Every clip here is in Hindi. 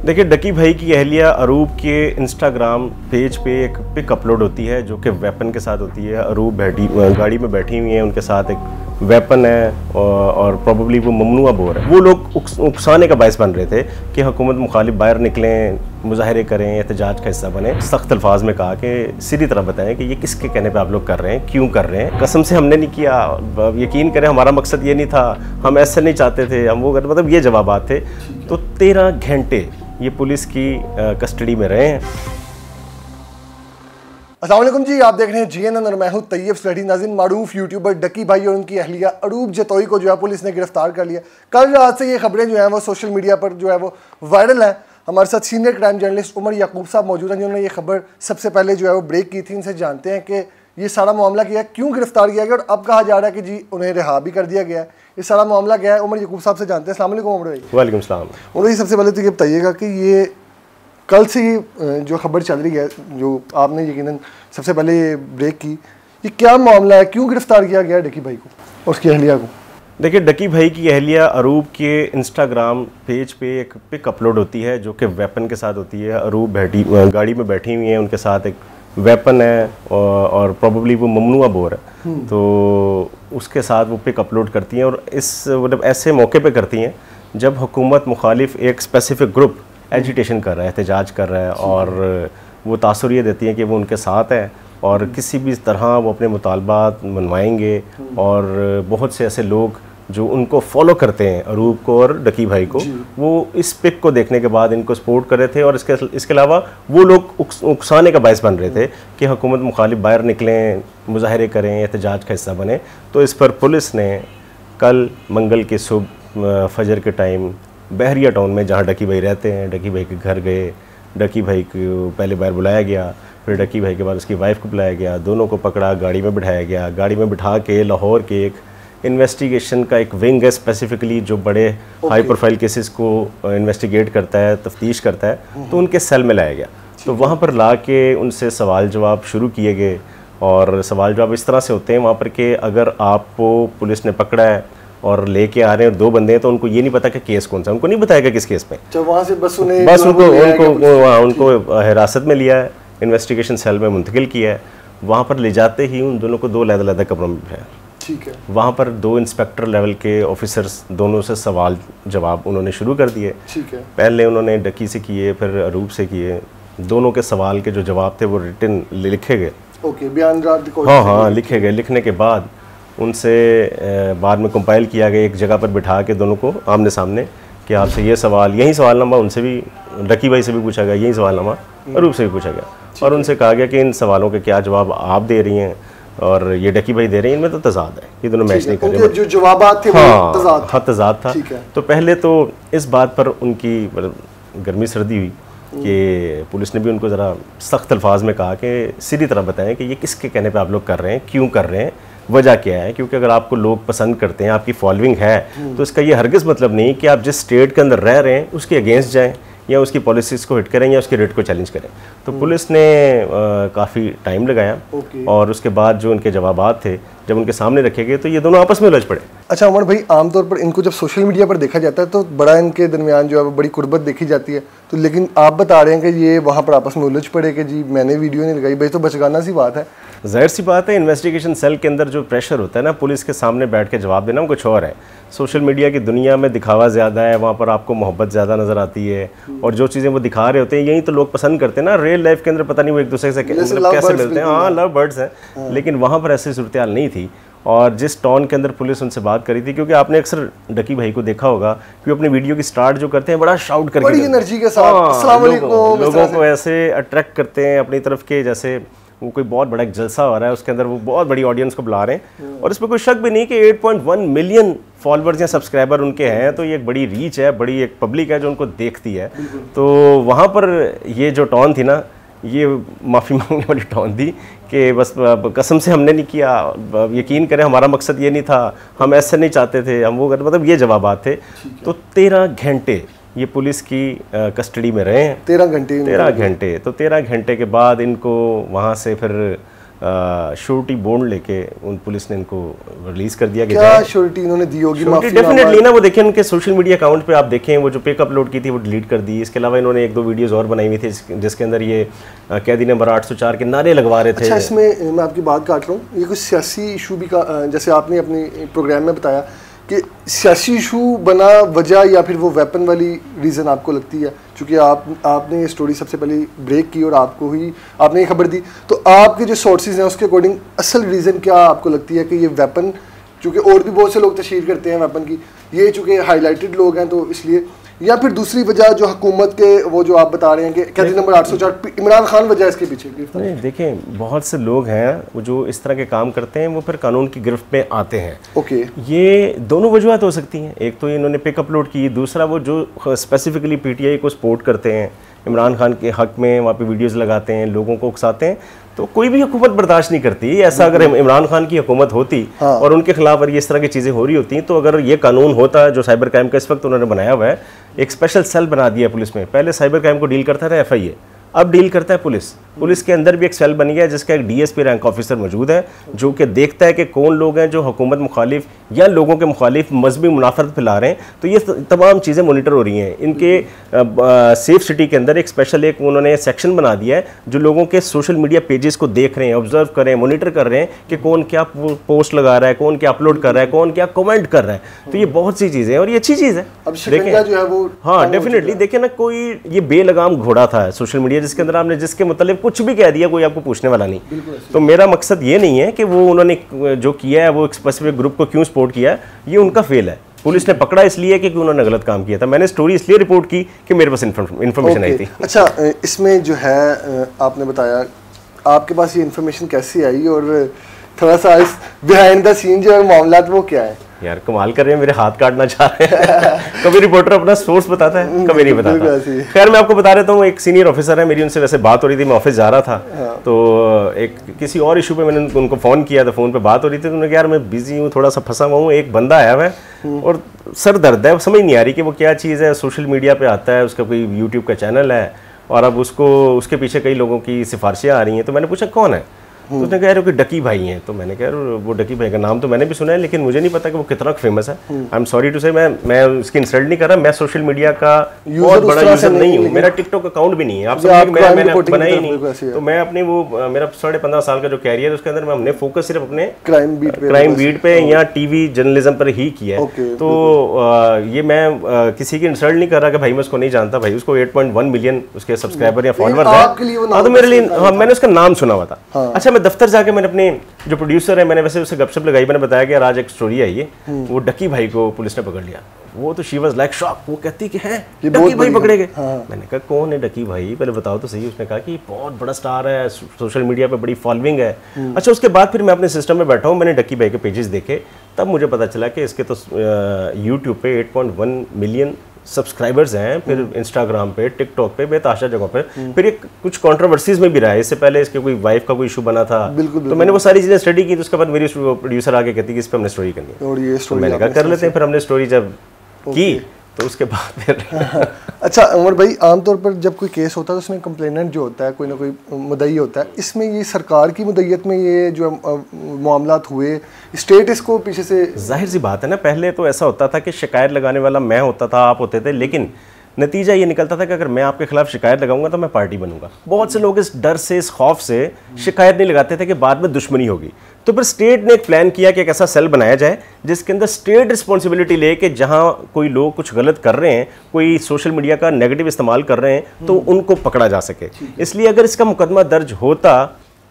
देखिए, डकी भाई की अहलिया अरूब के इंस्टाग्राम पेज पे एक पिक अपलोड होती है जो कि वेपन के साथ होती है। अरूब गाड़ी में बैठी हुई है, उनके साथ एक वेपन है और प्रोबेबली वो ममनुआ बोर है। वो लोग उकसाने का बायस बन रहे थे कि हुकूमत मुखालिफ बाहर निकलें, मुजाहरे करें, एहतजाज का हिस्सा बने। सख्त अल्फाज में कहा कि सीधी तरह बताएं कि ये किसके कहने पे आप लोग कर रहे हैं, क्यों कर रहे हैं। कसम से हमने नहीं किया, यकीन करें हमारा मकसद ये नहीं था, हम ऐसे नहीं चाहते थे, हम वो मतलब ये जवाबात थे। तो 13 घंटे ये पुलिस की कस्टडी में रहे हैं। अस्सलाम वालेकुम जी, आप देख रहे हैं GNN और मैं हूं तैयब स्टडी। नाज़रीन, मारूफ यूट्यूबर डकी भाई और उनकी अहलिया अरूब जतोई को जो है पुलिस ने गिरफ्तार कर लिया। कल रात से ये खबरें जो हैं वो सोशल मीडिया पर जो है वो वायरल हैं। हमारे साथ सीनियर क्राइम जर्नलिस्ट उमर याकूब साहब मौजूद हैं जिन्होंने ये खबर सबसे पहले जो है वो ब्रेक की थी। इनसे जानते हैं कि ये सारा मामला क्या है, क्यों गिरफ्तार किया गया और अब कहा जा रहा है कि जी उन्हें रिहा भी कर दिया गया है। ये सारा मामला क्या है, उमर याकूब साहब से जानते हैं। अस्सलाम वालेकुम उमर भाई। वालेकुम सलाम। उमर भाई, सबसे पहले तो ये बताइएगा कि ये कल से ये जो खबर चल रही है, जो आपने यकीनन सबसे पहले ये ब्रेक की, ये क्या मामला है, क्यों गिरफ्तार किया गया डकी भाई को और उसकी अहलिया को? देखिए, डकी भाई की अहलिया अरूब के इंस्टाग्राम पेज पे एक पिक अपलोड होती है जो कि वेपन के साथ होती है। अरूब गाड़ी में बैठी हुई हैं, उनके साथ एक वेपन है और प्रोबेबली वो ममनुआ बोर है। तो उसके साथ वो पिक अपलोड करती हैं और इस मतलब ऐसे मौके पे करती हैं जब हुकूमत मुखालिफ एक स्पेसिफिक ग्रुप एजिटेशन कर रहा है, एहतजाज कर रहा है, और वो तासुर ये देती हैं कि वो उनके साथ है और किसी भी तरह वो अपने मुतालबात मनवाएंगे। और बहुत से ऐसे लोग जो उनको फॉलो करते हैं, अरूब को और डकी भाई को, वो इस पिक को देखने के बाद इनको सपोर्ट कर रहे थे। और इसके अलावा वो लोग उकसाने का बायस बन रहे थे कि हुकूमत मुखालिफ बाहर निकलें, मुजाहरे करें, एहतजाज का हिस्सा बने। तो इस पर पुलिस ने कल मंगल के सुबह फजर के टाइम बहरिया टाउन में, जहाँ डकी भाई रहते हैं, डकी भाई के घर गए। डकी भाई को पहले बार बुलाया गया, फिर डकी भाई के बाद उसकी वाइफ को बुलाया गया, दोनों को पकड़ा, गाड़ी में बिठाया गया। गाड़ी में बिठा के लाहौर के एक इन्वेस्टिगेशन का एक विंग है स्पेसिफिकली जो बड़े हाई प्रोफाइल केसेस को इन्वेस्टिगेट करता है, तफ्तीश करता है, तो उनके सेल में लाया गया। तो वहाँ पर ला के उनसे सवाल जवाब शुरू किए गए। और सवाल जवाब इस तरह से होते हैं वहाँ पर कि अगर आपको पुलिस ने पकड़ा है और लेके आ रहे हैं, 2 बंदे हैं, तो उनको ये नहीं पता कि केस कौन सा, उनको नहीं बताएगा किस केस में। वहाँ से बस उनको हिरासत में लिया है, इन्वेस्टिगेशन सेल में मुंतकिल किया है। वहाँ पर ले जाते ही उन दोनों को 2 अलग-अलग कमरों में बिठाया। ठीक है। वहाँ पर 2 इंस्पेक्टर लेवल के ऑफिसर्स, दोनों से सवाल जवाब उन्होंने शुरू कर दिए। ठीक है। पहले उन्होंने डकी से किए, फिर अरूब से किए। दोनों के सवाल के जो जवाब थे वो रिटन लिखे गए। ओके, बयान हाँ, लिखे गए। लिखने के बाद उनसे बाद में कंपाइल किया गया, एक जगह पर बिठा के दोनों को आमने सामने कि आपसे ये सवाल, यही सवालनामा उनसे भी, डकी भाई से भी पूछा गया, यही सवालनामा अरूब से भी पूछा गया। और उनसे कहा गया कि इन सवालों के क्या जवाब आप दे रही हैं और ये डकी भाई दे रही हैं, इनमें तो तजाद है, ये दोनों मैच नहीं कर रहे। जो जवाबात थे हाँ, तजाद था। तो पहले तो इस बात पर उनकी गर्मी सर्दी हुई कि पुलिस ने भी उनको ज़रा सख्त अल्फाज में कहा कि सीधी तरह बताएं कि ये किसके कहने पे आप लोग कर रहे हैं, क्यों कर रहे हैं, वजह क्या है। क्योंकि अगर आपको लोग पसंद करते हैं, आपकी फॉलोइंग है, तो इसका ये हरगिज़ मतलब नहीं कि आप जिस स्टेट के अंदर रह रहे हैं उसके अगेंस्ट जाएं या उसकी पॉलिसीज़ को हिट करें या उसके रेट को चैलेंज करें। तो पुलिस ने काफ़ी टाइम लगाया और उसके बाद जो उनके जवाबात थे जब उनके सामने रखे गए तो ये दोनों आपस में उलझ पड़े। अच्छा उमर भाई, आमतौर पर इनको जब सोशल मीडिया पर देखा जाता है तो बड़ा इनके दरमियान जो है बड़ी कुर्बत देखी जाती है, तो लेकिन आप बता रहे हैं कि ये वहाँ पर आपस में उलझ पड़े कि जी मैंने वीडियो नहीं लगाई। भाई तो बचगाना सी बात है। जाहिर सी बात है, इन्वेस्टिगेशन सेल के अंदर जो प्रेशर होता है ना, पुलिस के सामने बैठ के जवाब देना कुछ और है। सोशल मीडिया की दुनिया में दिखावा ज़्यादा है, वहाँ पर आपको मोहब्बत ज़्यादा नज़र आती है और जो चीज़ें वो दिखा रहे होते हैं यही तो लोग पसंद करते हैं ना। रियल लाइफ के अंदर पता नहीं वो एक दूसरे से कैसे मिलते हैं। हाँ, लव बर्ड्स हैं, लेकिन वहाँ पर ऐसी सूरत हाल नहीं थी। और जिस टोन के अंदर पुलिस उनसे बात करी थी, क्योंकि आपने अक्सर डकी भाई को देखा होगा कि वो अपनी वीडियो की स्टार्ट जो करते हैं बड़ा शाउट करके, बड़ी एनर्जी के साथ लोगों को ऐसे अट्रैक्ट करते हैं अपनी तरफ के, जैसे वो कोई बहुत बड़ा एक जलसा हो रहा है, उसके अंदर वो बहुत बड़ी ऑडियंस को बुला रहे हैं। और इसमें कोई शक भी नहीं कि 8.1 मिलियन फॉलोअर्स या सब्सक्राइबर उनके हैं, तो ये एक बड़ी रीच है, बड़ी एक पब्लिक है जो उनको देखती है। तो वहाँ पर ये जो टोन थी ना, ये माफ़ी मांगने वाली टोन थी कि बस कसम से हमने नहीं किया, यकीन करें हमारा मकसद ये नहीं था, हम ऐसे नहीं चाहते थे, हम वो मतलब ये जवाबात थे। तो 13 घंटे ये पुलिस की कस्टडी में रहे हैं। 13 घंटे। तो 13 घंटे के बाद इनको वहाँ से फिर श्योरिटी बॉन्ड लेके उन पुलिस ने इनको रिलीज कर दिया। क्या श्योरिटी इन्होंने दी होगी? डेफिनेटली ना, वो देखें उनके सोशल मीडिया अकाउंट पे आप देखें, वो जो पिक अपलोड की थी वो डिलीट कर दी। इसके अलावा इन्होंने 1-2 वीडियोस और बनाई हुई थी जिसके अंदर ये कैदी नंबर 804 के नारे लगवा रहे थे। अच्छा, इसमें मैं आपकी बात काट रहा हूँ, ये कुछ सियासी इशू भी का जैसे आपने अपने प्रोग्राम में बताया कि सियासी इशू बना वजह या फिर वो वेपन वाली रीज़न आपको लगती है? चूँकि आपने ये स्टोरी सबसे पहले ब्रेक की और आपको ही आपने ये खबर दी, तो आपके जो सोर्सेज हैं उसके अकॉर्डिंग असल रीज़न क्या आपको लगती है कि ये वेपन, चूँकि और भी बहुत से लोग तशहीर करते हैं वेपन की, ये चूँकि हाईलाइटेड लोग हैं तो इसलिए, या फिर दूसरी वजह जो हुकूमत के वो जो आप बता रहे हैं कि कैदी नंबर 804 इमरान खान वजह इसके पीछे? नहीं, देखें बहुत से लोग हैं वो जो इस तरह के काम करते हैं वो फिर कानून की गिरफ्त में आते हैं। ओके, ये दोनों वजूहत हो सकती हैं। एक तो इन्होंने पिक अपलोड की, दूसरा वो जो स्पेसिफिकली पीटीआई को सपोर्ट करते हैं, इमरान खान के हक में वहाँ पे वीडियोस लगाते हैं, लोगों को उकसाते हैं, तो कोई भी हुकूमत बर्दाश्त नहीं करती ऐसा। अगर इमरान खान की हुकूमत होती और उनके खिलाफ अगर ये इस तरह की चीज़ें हो रही होती, तो अगर ये कानून होता जो साइबर क्राइम का इस वक्त उन्होंने बनाया हुआ है, एक स्पेशल सेल बना दिया पुलिस में। पहले साइबर क्राइम को डील करता था एफआईए, अब डील करता है पुलिस। पुलिस के अंदर भी एक सेल बन गया है जिसका एक डीएसपी रैंक ऑफिसर मौजूद है जो कि देखता है कि कौन लोग हैं जो हुकूमत मुखालिफ या लोगों के मुखालिफ मजहबी मुनाफरत फैला रहे हैं। तो ये तमाम चीज़ें मॉनिटर हो रही हैं। इनके सेफ सिटी के अंदर एक स्पेशल एक उन्होंने सेक्शन बना दिया है जो लोगों के सोशल मीडिया पेजेस को देख रहे हैं, ऑब्जर्व कर रहे हैं, मॉनिटर कर रहे हैं कि कौन क्या पोस्ट लगा रहा है, कौन क्या अपलोड कर रहा है, कौन क्या कमेंट कर रहा है। तो ये बहुत सी चीज़ें हैं और ये अच्छी चीज़ है। देखें जो है वो, हाँ डेफिनेटली, देखें ना, कोई ये बेलगाम घोड़ा था सोशल मीडिया जिसके अंदर आपने जिसके मतलब कुछ भी कह दिया, कोई आपको पूछने वाला नहीं। तो मेरा मकसद ये नहीं है कि वो उन्होंने जो किया है वो एक स्पेसिफिक ग्रुप को क्यों सपोर्ट किया है, ये उनका फेल है। पुलिस ने पकड़ा इसलिए कि उन्होंने गलत काम किया था। मैंने स्टोरी इसलिए रिपोर्ट की कि मेरे पास इन्फॉर्मेशन आई थी। अच्छा, इसमें जो है आपने बताया आपके पास ये इन्फॉर्मेशन कैसे आई और थोड़ा सा इस बिहाइंड द सीन जो है मामला वो क्या है? यार कमाल कर रहे हैं, मेरे हाथ काटना चाह रहे हैं। कभी रिपोर्टर अपना सोर्स बताता है, कभी नहीं बताता। खैर मैं आपको बता देता हूँ, एक सीनियर ऑफिसर है, मेरी उनसे वैसे बात हो रही थी, मैं ऑफिस जा रहा था। तो एक किसी और इशू पे मैंने उनको फ़ोन किया था, फ़ोन पे बात हो रही थी, तो उन्होंने कहा यार मैं बिजी हूँ, थोड़ा सा फंसा हुआ हूँ, एक बंदा आया हुआ है और सर दर्द है, समझ नहीं आ रही कि वो क्या चीज़ है। सोशल मीडिया पर आता है, उसका कोई यूट्यूब का चैनल है और अब उसके पीछे कई लोगों की सिफारिशें आ रही हैं। तो मैंने पूछा कौन है, तो उसने कहा कि डकी भाई हैं। तो मैंने कहा वो डकी भाई का नाम तो मैंने भी सुना है लेकिन मुझे नहीं पता कि वो कितना फेमस है। आई एम सॉरी टू से, मैं उसकी इंसल्ट नहीं कर रहा, मैं सोशल मीडिया का बहुत बड़ा यूजर नहीं हूँ, मेरा टिकटॉक अकाउंट भी नहीं है। आप समझिए मैंने बनाया ही नहीं। तो मैं अपनी वो मेरा 15.5 साल का जो कैरियर है उसके अंदर हमने फोकस सिर्फ अपने क्राइम बीट पे या टीवी जर्नलिज्म पर ही किया है। तो ये मैं किसी की इंसल्ट नहीं कर रहा कि भाई मैं उसको नहीं जानता। भाई उसको 8.1 मिलियन उसके सब्सक्राइबर या फॉलोअर्स हैं, तो मेरे लिए मैंने उसका नाम सुना हुआ था। अच्छा, दफ्तर जाके मैंने अपने जो प्रोड्यूसर है मैंने वैसे उससे गपशप लगाई, मैंने बताया कि आज एक स्टोरी आई है, वो डकी भाई को पुलिस ने पकड़ लिया। वो तो शी वाज लाइक शॉक, वो कहती कि हैं डकी भाई पकड़े गए। मैंने कहा कौन है डकी भाई, पहले बताओ तो सही। उसने कहा कि बहुत बड़ा स्टार है, सोशल मीडिया पे बड़ी फॉलोइंग है। अच्छा, उसके बाद फिर मैं अपने सिस्टम में बैठा हूँ, मैंने डकी भाई के पेजेस देखे, तब मुझे पता चला कि इसके तो यूट्यूब पे 8.1 मिलियन सब्सक्राइबर्स हैं, फिर इंस्टाग्राम पे, टिकटॉक पे, बेतहाशा जगह पे। फिर ये कुछ कंट्रोवर्सीज में भी रहा है। इससे पहले इसके कोई वाइफ का कोई इशू बना था। तो मैंने वो सारी चीज़ें स्टडी की। तो उसके बाद मेरी प्रोड्यूसर आके कहती कि इस पर हमने स्टोरी करनी है, और ये तो मैंने कहा कर लेते हैं। फिर हमने स्टोरी जब की तो उसके बाद फिर अच्छा उमर भाई, आमतौर पर जब कोई केस होता है तो उसमें कंप्लेनेंट जो होता है कोई ना कोई मुद्दई होता है, इसमें ये सरकार की मुद्दईयत में ये जो मामलात हुए, स्टेट इसको पीछे से, जाहिर सी बात है ना, पहले तो ऐसा होता था कि शिकायत लगाने वाला मैं होता था, आप होते थे, लेकिन नतीजा ये निकलता था कि अगर मैं आपके खिलाफ शिकायत लगाऊंगा तो मैं पार्टी बनूंगा। बहुत से लोग इस डर से, इस खौफ से शिकायत नहीं लगाते थे कि बाद में दुश्मनी होगी। तो फिर स्टेट ने एक प्लान किया कि एक ऐसा सेल बनाया जाए जिसके अंदर स्टेट रिस्पॉन्सिबिलिटी ले कि जहां कोई लोग कुछ गलत कर रहे हैं, कोई सोशल मीडिया का नेगेटिव इस्तेमाल कर रहे हैं, तो उनको पकड़ा जा सके। इसलिए अगर इसका मुकदमा दर्ज होता,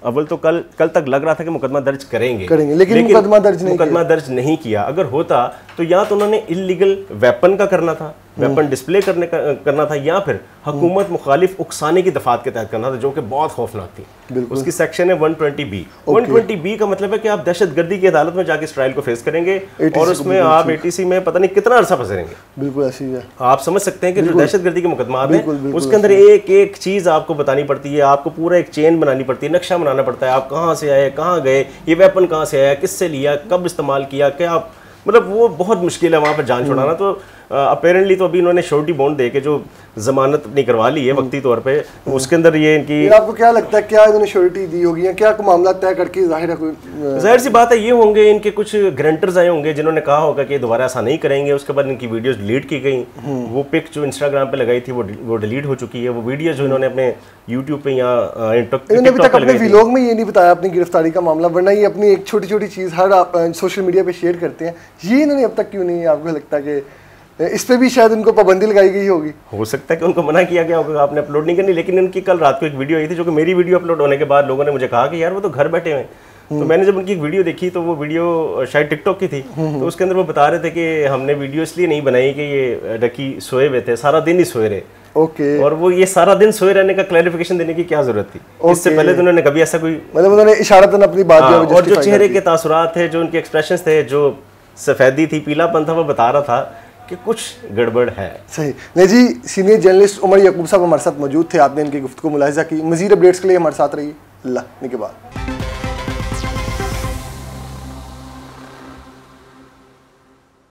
अव्वल तो कल तक लग रहा था कि मुकदमा दर्ज करेंगे लेकिन मुकदमा दर्ज नहीं किया। अगर होता तो या तो उन्होंने इलीगल वेपन का करना था, वेपन डिस्प्ले करना था, या फिर हुकूमत मुखालिफ उकसाने की दफात के तहत करना था, जो कि बहुत खौफनाक थी। उसकी सेक्शन है 120B। 120B का मतलब है कि आप दहशतगर्दी की अदालत में जाके इस ट्रायल को फेस करेंगे और उसमें आप ATC में पता नहीं कितना अरसा फंसे रहेंगे। बिल्कुल ऐसी है। आप समझ सकते हैं कि जो दहशतगर्दी के मुकदमा हैं उसके अंदर एक एक चीज आपको बतानी पड़ती है, आपको पूरा एक चेन बनानी पड़ती है, नक्शा बनाना पड़ता है, आप कहाँ से आए, कहाँ गए, ये वेपन कहाँ से आया, किससे लिया, कब इस्तेमाल किया, क्या, मतलब वो बहुत मुश्किल है वहाँ पर जान छुड़ाना। तो अपेरेंटली तो अभी इन्होंने श्योरिटी बॉन्ड दे के जो जमानत अपनी करवा ली है वक्ती तौर पे, उसके अंदर ये इनकी, आपको क्या लगता है क्या इन्होंने श्योरिटी दी होगी या क्या मामला तय करके जाहिर है कोई जाहिर सी बात है ये होंगे इनके कुछ गारंटर्स आए होंगे जिन्होंने कहा होगा कि दोबारा ऐसा नहीं करेंगे। उसके बाद इनकी वीडियोस डिलीट की गई, वो पिक जो इंस्टाग्राम पे लगाई थी वो डिलीट हो चुकी है। वो वीडियो जो इन्होंने अपने यूट्यूब पे या इन्होंने अभी तक अपने व्लॉग में ये नहीं बताया अपनी गिरफ्तारी का मामला, वरना ये अपनी एक छोटी छोटी चीज़ हर सोशल मीडिया पे शेयर करते हैं। ये इन्होंने अब तक क्यों नहीं, आपको लगता है कि इस पे भी शायद उनको पाबंदी लगाई गई होगी? हो सकता है कि उनको मना किया गया होगा आपने अपलोड नहीं करनी। लेकिन उनकी कल रात को एक वीडियो आई थी जो कि मेरी वीडियो अपलोड होने के बाद लोगों ने मुझे कहा कि यार वो तो घर बैठे हुए हैं। तो मैंने जब उनकी एक वीडियो देखी तो वो वीडियो शायद टिकटॉक की थी, तो उसके अंदर वो बता रहे थे कि हमने वीडियो इसलिए नहीं बनाई कि ये डकी सोए हुए थे, सारा दिन ही सोए रहे। ओके। और वो ये सारा दिन सोए रहने का क्लैरिफिकेशन देने की क्या जरूरत थी? इससे पहले तो उन्होंने कभी ऐसा कोई, मतलब उन्होंने इशारतन अपनी बात और जो चेहरे के तासुरात थे, जो उनके एक्सप्रेशंस थे, जो सफेदी थी, पीलापन था, वो बता रहा था कि कुछ गड़बड़ है। सही। नहीं जी, सीनियर जर्नलिस्ट उमर यकूब साहब हमारे साथ मौजूद थे, आपने इनकी गुफ्तगू मुलाहिजा की। मज़ीद अपडेट्स के लिए हमारे साथ रहिए। अल्लाह निगहबान।